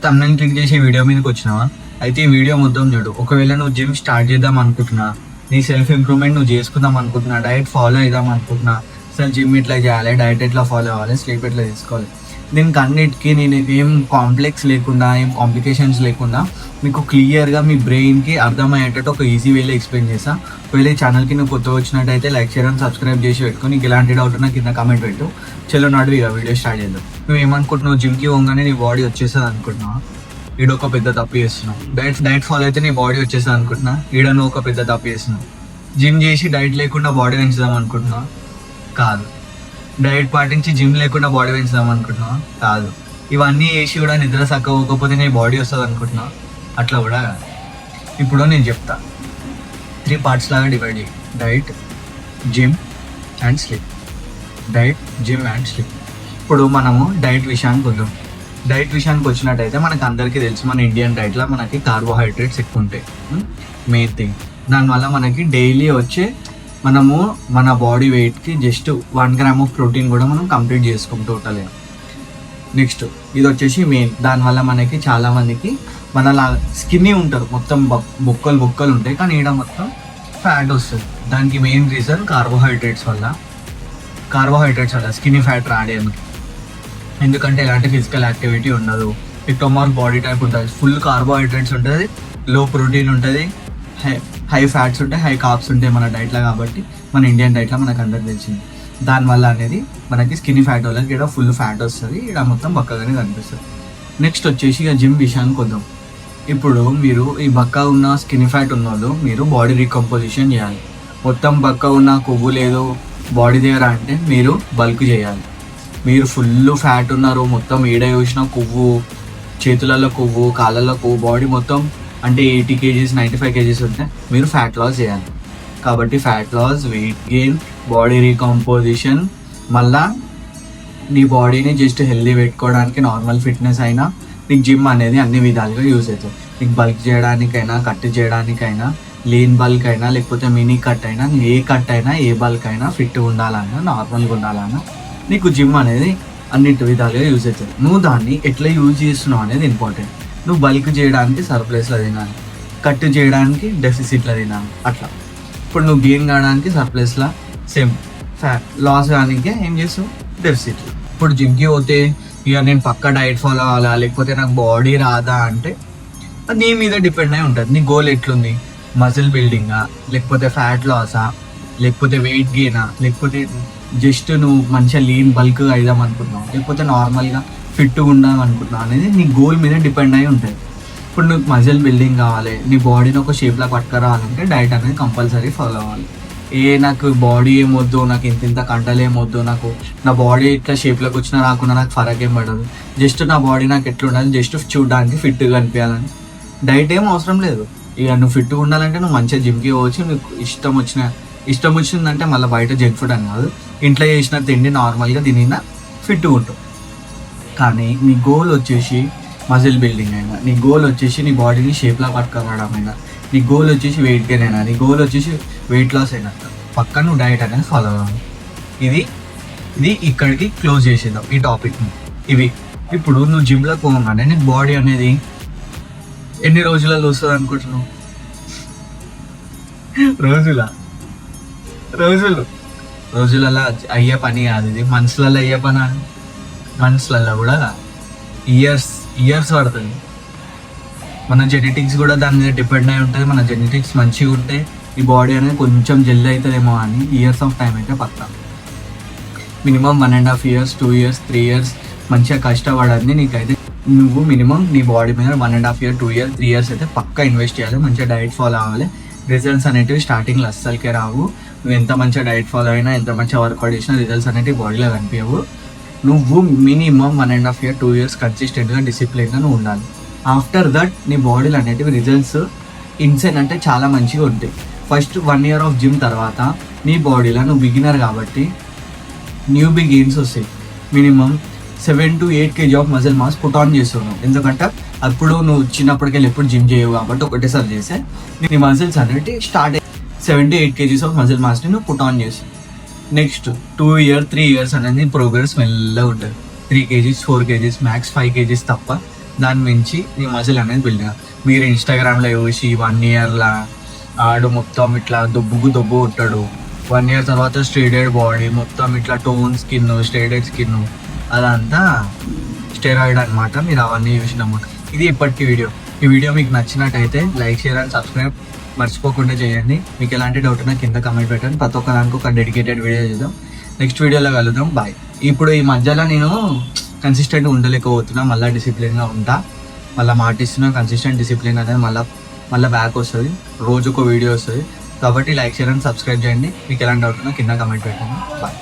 Thumbnail click చేసి video మీదకి వచ్చినావా? అయితే ఈ వీడియో మొత్తం చూడు. ఒకవేళ నువ్వు జిమ్ స్టార్ట్ చేద్దాం అనుకుంటున్నా, నీ సెల్ఫ్ ఇంప్రూవ్మెంట్ నువ్వు చేసుకుందాం అనుకుంటున్నా, డైట్ ఫాలో అవుదాం అనుకుంటున్నా, అసలు జిమ్ ఎట్లా చేయాలి, డైట్ ఎట్లా ఫాలో అవ్వాలి, స్లీప్ ఎట్లా తీసుకోవాలి, దీనికి అన్నిటికీ నేను ఏం కాంప్లెక్స్ లేకుండా, ఏం కాంప్లికేషన్స్ లేకుండా మీకు క్లియర్గా మీ బ్రెయిన్కి అర్థమయ్యేటట్టు ఒక ఈజీ వేలో ఎక్స్ప్లెయిన్ చేస్తా. ఒకవేళ ఈ ఛానల్కి నువ్వు కొత్త వచ్చినట్టయితే లైక్ చేయడం, సబ్స్క్రైబ్ చేసి పెట్టుకుని నీకు ఎలాంటి డౌట్ ఉన్నా కింద కామెంట్ పెట్టు. చలో నడువు ఇక వీడియో స్టార్ట్ చేద్దాం. నువ్వు ఏమనుకుంటున్నావు, జిమ్కి పోగానే నీ బాడీ వచ్చేస్తుంది అనుకుంటున్నావు, ఈడ ఒక పెద్ద తప్పు చేస్తున్నావు. డైట్ ఫాలో అయితే నీ బాడీ వచ్చేస్తుంది అనుకుంటున్నా, ఈడ నువ్వు ఒక పెద్ద తప్పు చేస్తున్నావు. జిమ్ చేసి డైట్ లేకుండా బాడీ పెంచుదాం అనుకుంటున్నావు, కాదు. డైట్ పాటించి జిమ్ లేకుండా బాడీ పెంచుదాం అనుకుంటున్నావు, కాదు. ఇవన్నీ చేసి కూడా నిద్ర సక్కకపోతే నీ బాడీ వస్తుంది అనుకుంటున్నావు, అట్లా కూడా కాదు. ఇప్పుడు నేను చెప్తా, 3 పార్ట్స్ లాగా డివైడ్ చేయి: diet, gym and sleep. Diet, gym and sleep. ఇప్పుడు మనము డైట్ విషయానికి వద్దాం. డైట్ విషయానికి వచ్చినట్టయితే మనకు అందరికీ తెలుసు, మన ఇండియన్ డైట్లో మనకి కార్బోహైడ్రేట్స్ ఎక్కువ ఉంటాయి, మెయిన్ థింగ్. దానివల్ల మనకి డైలీ వచ్చే మనము మన బాడీ వెయిట్కి జస్ట్ 1 గ్రామ్ ఆఫ్ ప్రోటీన్ కూడా మనం కంప్లీట్ చేసుకోం టోటల్గా. నెక్స్ట్ ఇది వచ్చేసి మెయిన్. దానివల్ల మనకి చాలామందికి మనలా స్కిన్నీ ఉంటారు, మొత్తం బొక్కలు ఉంటాయి, కానీ ఈడ మొత్తం ఫ్యాట్ వస్తుంది. దానికి మెయిన్ రీజన్ కార్బోహైడ్రేట్స్ వల్ల స్కిన్నీ ఫ్యాట్ రావడానికి. ఎందుకంటే ఎలాంటి ఫిజికల్ యాక్టివిటీ ఉండదు, ఎక్టోమార్క్ బాడీ టైప్ ఉంటుంది, ఫుల్ కార్బోహైడ్రేట్స్ ఉంటుంది, లో ప్రోటీన్ ఉంటుంది, హై ఫ్యాట్స్ ఉంటాయి, హై కార్బ్స్ ఉంటాయి మన డైట్లో. కాబట్టి మన ఇండియన్ డైట్లో మనకు అందరికి తెలిసింది. దానివల్ల అనేది మనకి స్కిన్నీ ఫ్యాట్ వాళ్ళకి ఇక్కడ ఫుల్ ఫ్యాట్ వస్తుంది, ఇక్కడ మొత్తం బక్కగానే కనిపిస్తుంది. నెక్స్ట్ వచ్చేసి ఇక జిమ్ విషయానికి వద్దాం. ఇప్పుడు మీరు ఈ బక్క ఉన్న స్కిన్నీ ఫ్యాట్ ఉన్న వాళ్ళు మీరు బాడీ రీకంపోజిషన్ చేయాలి. మొత్తం బక్క ఉన్న కొవ్వు లేదు బాడీ దగ్గర అంటే మీరు బల్క్ చేయాలి. మీరు ఫుల్ ఫ్యాట్ ఉన్నారు, మొత్తం ఈడ చూసిన కొవ్వు, చేతులలో కొవ్వు, కాళ్ళలో కొవ్వు, బాడీ మొత్తం అంటే 80 kgs 95 kgs ఉంటే మీరు ఫ్యాట్ లాస్ చేయాలి. కాబట్టి fat loss, weight gain, body recomposition, మళ్ళా నీ బాడీని జస్ట్ హెల్దీ పెట్టుకోవడానికి నార్మల్ ఫిట్నెస్ అయినా నీకు జిమ్ అనేది అన్ని విధాలుగా యూజ్ అవుతుంది. నీకు బల్క్ చేయడానికైనా, కట్ చేయడానికైనా, లీన్ బల్క్ అయినా, లేకపోతే మినీ కట్ అయినా, ఏ కట్ అయినా, ఏ బల్క్ అయినా, ఫిట్గా ఉండాలన్నా, నార్మల్గా ఉండాలన్నా నీకు జిమ్ అనేది అన్నిటి విధాలుగా యూజ్ అవుతుంది. నువ్వు దాన్ని ఎట్లా యూజ్ చేస్తున్నావు అనేది ఇంపార్టెంట్. నువ్వు బల్క్ చేయడానికి సర్ప్లస్లో తినాలి, కట్ చేయడానికి డెఫిసిట్లో తినాలి, అట్లా. ఇప్పుడు నువ్వు గెయిన్ కావడానికి సర్ప్లస్లో, సేమ్ ఫ్యాట్ లాస్ కావడానికి ఏం చేస్తావు, డెఫిసిట్లో. ఇప్పుడు జిమ్కి పోతే ఇక నేను పక్క డైట్ ఫాలో అవ్వాలా, లేకపోతే నాకు బాడీ రాదా అంటే నీ మీద డిపెండ్ అయి ఉంటుంది. నీ గోల్ ఎట్లుంది, మజిల్ బిల్డింగా, లేకపోతే ఫ్యాట్ లాసా, లేకపోతే వెయిట్ గెయినా, లేకపోతే జస్ట్ నువ్వు మంచిగా లీన్ బల్క్గా అయిదాం అనుకుంటున్నావు, లేకపోతే నార్మల్గా ఫిట్గా ఉండాలి అనుకుంటున్నావు అనేది నీ గోల్ మీద డిపెండ్ అయి ఉంటుంది. ఇప్పుడు నువ్వు మజిల్ బిల్డింగ్ కావాలి, నీ బాడీని ఒక షేప్లో పట్టుకురావాలంటే డైట్ అనేది కంపల్సరీ ఫాలో అవ్వాలి. నాకు బాడీ ఏమొద్దు, నాకు ఇంత కండలు ఏమొద్దు, నాకు నా బాడీ ఇట్లా షేప్లోకి వచ్చినా రాకుండా నాకు ఫరక్ ఏం పడదు, జస్ట్ నా బాడీ నాకు ఎట్లా ఉండాలి, జస్ట్ చూడడానికి ఫిట్గా కనిపించాలని డైట్ ఏం అవసరం లేదు. ఇక నువ్వు ఫిట్గా ఉండాలంటే నువ్వు మంచిగా జిమ్కి పోవచ్చు. నీకు ఇష్టం వచ్చిందంటే మళ్ళీ బయట జంక్ ఫుడ్ అని కాదు, ఇంట్లో చేసిన తిండి నార్మల్గా తినినా ఫిట్గా ఉంటావు. కానీ నీ గోల్ వచ్చేసి మజిల్ బిల్డింగ్ అయినా, నీ గోల్ వచ్చేసి నీ బాడీని షేప్లా పట్టుకురావడం అయినా, నీ గోల్ వచ్చేసి వెయిట్ గెయిన్ అయినా, నీ గోల్ వచ్చేసి వెయిట్ లాస్ అయినా పక్క నువ్వు డైట్ అనేది ఫాలో అవ్వాలి. ఇది ఇక్కడికి క్లోజ్ చేసేద్దాం ఈ టాపిక్ని. ఇవి ఇప్పుడు నువ్వు జిమ్లోకి పోగానే నీ బాడీ అనేది ఎన్ని రోజులలో వస్తుంది అనుకుంటున్నావు? రోజులలో అయ్యే పని కాదు ఇది, మంత్స్లలో అయ్యే పని. మంత్స్లలో కూడా ఇయర్స్ పడుతుంది. మన జెనెటిక్స్ కూడా దాని మీద డిపెండ్ అయి ఉంటుంది. మన జెనెటిక్స్ మంచిగా ఉంటే ఈ బాడీ అనేది కొంచెం జల్దీ అవుతుందేమో అని ఇయర్స్ ఆఫ్ టైం అయితే పక్కా. మినిమం 1.5 years 2 years 3 years మంచిగా కష్టపడాలి. నీకైతే నువ్వు మినిమం నీ బాడీ మీద 1.5 year 2 years 3 years అయితే పక్కా ఇన్వెస్ట్ చేయాలి. మంచిగా డైట్ ఫాలో అవ్వాలి. రిజల్ట్స్ అనేటివి స్టార్టింగ్లో అస్సలకే రావు. నువ్వు ఎంత మంచిగా డైట్ ఫాలో అయినా, ఎంత మంచిగా వర్కౌట్ చేసినా రిజల్ట్స్ అనేటివి బాడీలో కనిపించవు. నువ్వు మినిమం 1.5 year 2 years కన్సిస్టెంట్గా డిసిప్లిన్గా నువ్వు ఉండాలి. ఆఫ్టర్ దట్ నీ బాడీలో అనేటివి రిజల్ట్స్ ఇన్సెన్ అంటే చాలా మంచిగా ఉంటాయి. ఫస్ట్ 1 year ఆఫ్ జిమ్ తర్వాత నీ బాడీలో నువ్వు బిగినర్ కాబట్టి న్యూ గెయిన్స్ వస్తాయి. Minimum 7 to 8 kg of muscle mass put on చేస్తున్నావు. ఎందుకంటే అప్పుడు నువ్వు చిన్నప్పటికెళ్ళి ఎప్పుడు జిమ్ చేయవు కాబట్టి ఒకటేసారి చేస్తే నీ మజిల్స్ అనేవి start 7 to 8 kgs of muscle మాస్ని నువ్వు పుట్ ఆన్ చేస్తావు. నెక్స్ట్ 2 years 3 years అనేది ప్రోగ్రెస్ మెల్లగా ఉంటుంది. 3 kgs 4 kgs మ్యాక్స్ 5 kgs తప్ప దాని మించి నీ మజిల్ అనేది బిల్డ్ కాదు. మీరు ఇన్స్టాగ్రామ్లో చూసి 1 ఇయర్లా ఆడు మొత్తం ఇట్లా దొబ్బు ఉంటాడు, 1 ఇయర్ తర్వాత స్ట్రెయిటెడ్ బాడీ, మొత్తం ఇట్లా టోన్ స్కిన్, స్ట్రెయిటెడ్ స్కిన్, అదంతా స్టెరాయిడ్ అనమాట. మీరు అవన్నీ చూసినమాట. ఇది ఇప్పటికీ వీడియో. ఈ వీడియో మీకు నచ్చినట్టయితే లైక్, షేర్ అండ్ సబ్స్క్రైబ్ మర్చిపోకుండా చేయండి. మీకు ఎలాంటి డౌట్ ఉన్నా కింద కమెంట్ పెట్టండి. ప్రతి ఒక్క దానికి ఒక డెడికేటెడ్ వీడియో చేద్దాం. నెక్స్ట్ వీడియోలో కలుద్దాం. బాయ్. ఇప్పుడు ఈ మధ్యలో నేను కన్సిస్టెంట్ ఉండలేకపోతున్నా, మళ్ళీ డిసిప్లిన్గా ఉంటా. మళ్ళీ మాటిస్తున్నా, కన్సిస్టెంట్ డిసిప్లిన్ అనేది మళ్ళీ బ్యాక్ వస్తుంది. రోజు ఒక వీడియో వస్తుంది. కాబట్టి లైక్, షేర్ అండ్ సబ్స్క్రైబ్ చేయండి. మీకు ఎలాంటి డౌట్ ఉన్నా కింద కమెంట్ పెట్టండి. బాయ్.